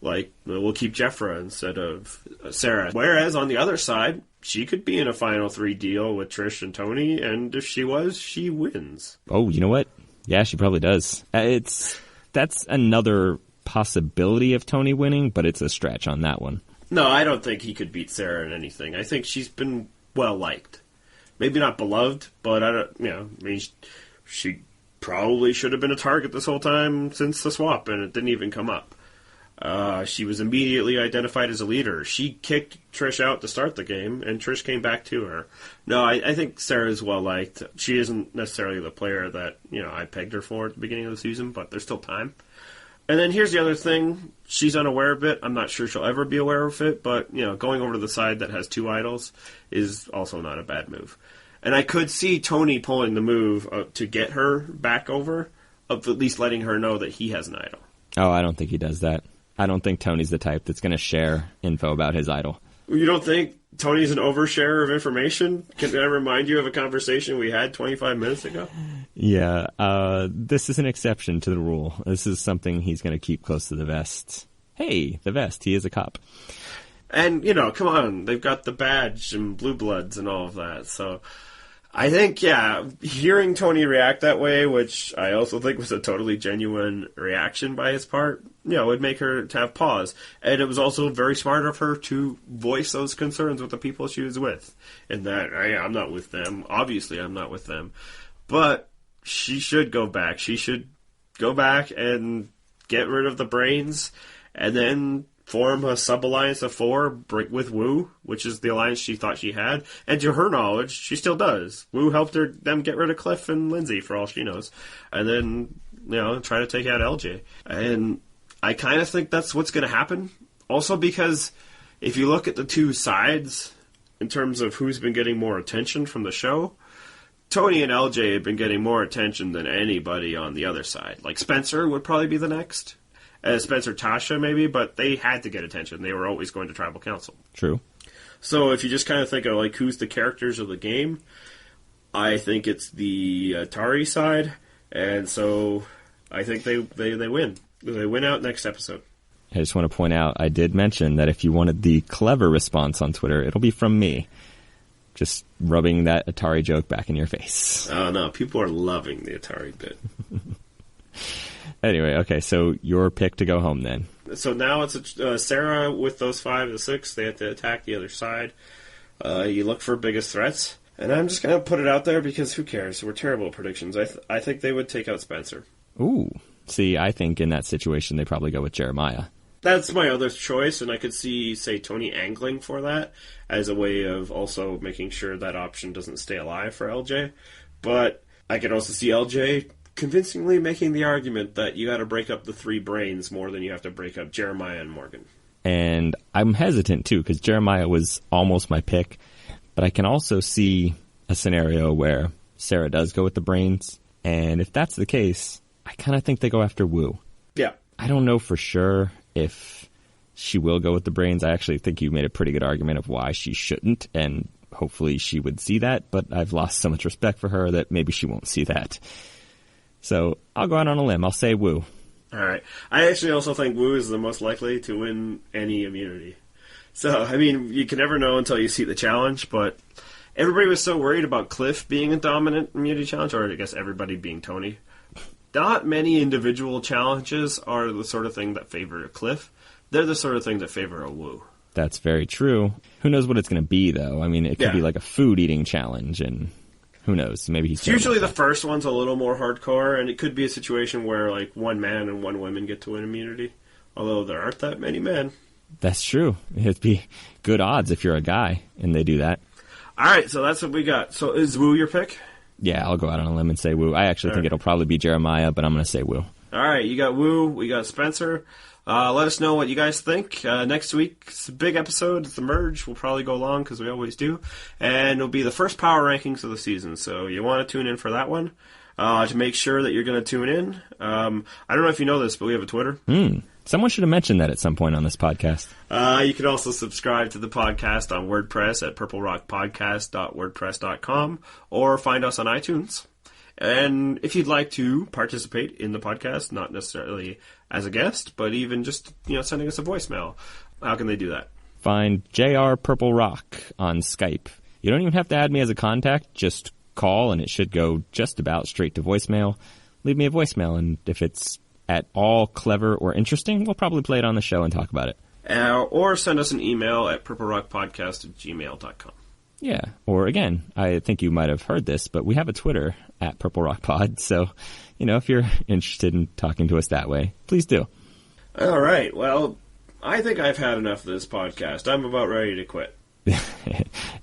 Like, we'll keep Jeffra instead of Sarah. Whereas, on the other side, she could be in a final three deal with Trish and Tony, and if she was, she wins. Oh, you know what? Yeah, she probably does. That's another possibility of Tony winning, but it's a stretch on that one. No, I don't think he could beat Sarah in anything. I think she's been well-liked. Maybe not beloved, but she probably should have been a target this whole time since the swap, and it didn't even come up. She was immediately identified as a leader. She kicked Trish out to start the game, and Trish came back to her. No, I think Sarah's well-liked. She isn't necessarily the player that, I pegged her for at the beginning of the season, but there's still time. And then here's the other thing. She's unaware of it. I'm not sure she'll ever be aware of it, but, going over to the side that has two idols is also not a bad move. And I could see Tony pulling the move to get her back over, of at least letting her know that he has an idol. Oh, I don't think he does that. I don't think Tony's the type that's going to share info about his idol. You don't think Tony's an oversharer of information? Can I remind you of a conversation we had 25 minutes ago? Yeah, this is an exception to the rule. This is something he's going to keep close to the vest. Hey, the vest, he is a cop. And, come on, they've got the badge and blue bloods and all of that, so I think, hearing Tony react that way, which I also think was a totally genuine reaction by his part, would make her to have pause. And it was also very smart of her to voice those concerns with the people she was with. And that, hey, I'm not with them. Obviously, I'm not with them. But she should go back. She should go back and get rid of the Brains, and then form a sub-alliance of four with Wu, which is the alliance she thought she had. And to her knowledge, she still does. Wu helped them get rid of Cliff and Lindsay, for all she knows. And then, try to take out LJ. And I kind of think that's what's going to happen. Also because if you look at the two sides, in terms of who's been getting more attention from the show, Tony and LJ have been getting more attention than anybody on the other side. Like, Spencer would probably be the next. Spencer Tasha, maybe, but they had to get attention. They were always going to Tribal Council. True. So if you just kind of think of, like, who's the characters of the game, I think it's the Atari side, and so I think they win. They win out next episode. I just want to point out, I did mention that if you wanted the clever response on Twitter, it'll be from me. Just rubbing that Atari joke back in your face. Oh, no, people are loving the Atari bit. Anyway, okay, so your pick to go home then. So now it's Sarah with those 5 to 6. They have to attack the other side. You look for biggest threats. And I'm just going to put it out there because who cares? We're terrible at predictions. I think they would take out Spencer. Ooh. See, I think in that situation they probably go with Jeremiah. That's my other choice, and I could see, say, Tony angling for that as a way of also making sure that option doesn't stay alive for LJ. But I could also see LJ convincingly making the argument that you got to break up the 3 Brains more than you have to break up Jeremiah and Morgan. And I'm hesitant, too, because Jeremiah was almost my pick. But I can also see a scenario where Sarah does go with the Brains. And if that's the case, I kind of think they go after Wu. Yeah. I don't know for sure if she will go with the Brains. I actually think you made a pretty good argument of why she shouldn't. And hopefully she would see that. But I've lost so much respect for her that maybe she won't see that. So I'll go out on a limb. I'll say Wu. All right. I actually also think Wu is the most likely to win any immunity. So, I mean, you can never know until you see the challenge, but everybody was so worried about Cliff being a dominant immunity challenge, or I guess everybody being Tony. Not many individual challenges are the sort of thing that favor a Cliff. They're the sort of thing that favor a Wu. That's very true. Who knows what it's going to be, though? I mean, it could be like a food-eating challenge, and who knows? Maybe he's usually the first one's a little more hardcore, and it could be a situation where like 1 man and 1 woman get to win immunity. Although there aren't that many men. That's true. It'd be good odds if you're a guy and they do that. All right, so that's what we got. So is Wu your pick? Yeah, I'll go out on a limb and say Wu. I actually think it'll probably be Jeremiah, but I'm going to say Wu. All right, you got Wu, we got Spencer. Let us know what you guys think. Next week, it's a big episode. It's the merge. We'll probably go long because we always do. And it'll be the first power rankings of the season. So you want to tune in for that one. to make sure that you're going to tune in. I don't know if you know this, but we have a Twitter. Someone should have mentioned that at some point on this podcast. You can also subscribe to the podcast on WordPress at purplerockpodcast.wordpress.com or find us on iTunes. And if you'd like to participate in the podcast, not necessarily as a guest, but even just, sending us a voicemail, how can they do that? Find JR Purple Rock on Skype. You don't even have to add me as a contact. Just call, and it should go just about straight to voicemail. Leave me a voicemail, and if it's at all clever or interesting, we'll probably play it on the show and talk about it. Or send us an email at purplerockpodcast@gmail.com. Yeah, or again, I think you might have heard this, but we have a Twitter at Purple Rock Pod, so, if you're interested in talking to us that way, please do. All right, well, I think I've had enough of this podcast. I'm about ready to quit.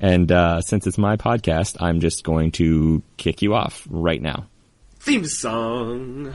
And since it's my podcast, I'm just going to kick you off right now. Theme song.